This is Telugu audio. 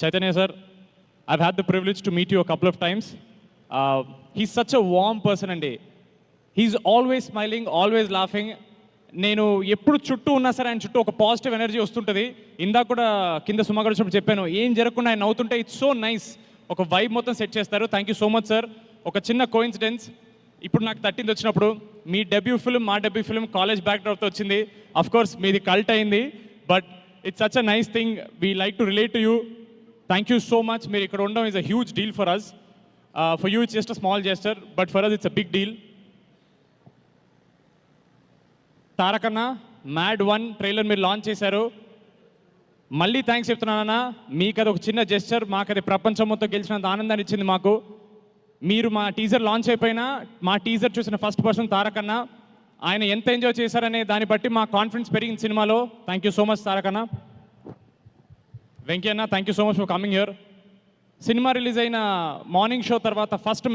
Chaitanya sir, I've had the privilege to meet you a couple of times. He's such a warm person అండి. He's always smiling, always laughing. నేను ఎప్పుడు చుట్టూ ఉన్నా సరే ఆయన చుట్టూ ఒక పాజిటివ్ ఎనర్జీ వస్తుంటుంది. ఇందాక కూడా కింద సుమాగర్ వచ్చినప్పుడు చెప్పాను, ఏం జరగకుండా ఆయన నవ్వుతుంటే ఇట్స్ సో నైస్. ఒక వైబ్ మొత్తం సెట్ చేస్తారు. Thank you so much sir. ఒక చిన్న కోఇన్సిడెన్స్, ఇప్పుడు నాకు 13th వచ్చినప్పుడు మీ డెబ్యూ ఫిల్మ్, మా డెబ్యూ ఫిల్మ్ కాలేజ్ బ్యాక్డ్రాప్తో వచ్చింది. అఫ్ కోర్స్ మీది కల్ట్ అయింది, but it's such a nice thing. We like to relate to you. Thank you so much. మీరు ఇక్కడ ఉండడం is a huge deal for us. For you it's just a small gesture, but for us it's a big deal. తారకన్న, మ్యాడ్ 1 ట్రైలర్ మీరు లాంచ్ చేశారు. మళ్ళీ థ్యాంక్స్ చెప్తున్నానన్నా. మీకు అది ఒక చిన్న జెస్చర్, మాకు అది ప్రపంచం మొత్తం గెలిచినంత ఆనందాన్ని ఇచ్చింది మాకు. మీరు మా టీజర్ లాంచ్ అయిపోయినా మా టీజర్ చూసిన ఫస్ట్ పర్సన్ తారకన్న. ఆయన ఎంత ఎంజాయ్ చేశారనే దాన్ని బట్టి మా కాన్ఫిడెన్స్ పెరిగింది సినిమాలో. థ్యాంక్ యూ సో మచ్ తారకన్న. వెంకయ్యన్న, thank you so much for coming here. Cinema release అయిన మార్నింగ్ షో తర్వాత ఫస్ట్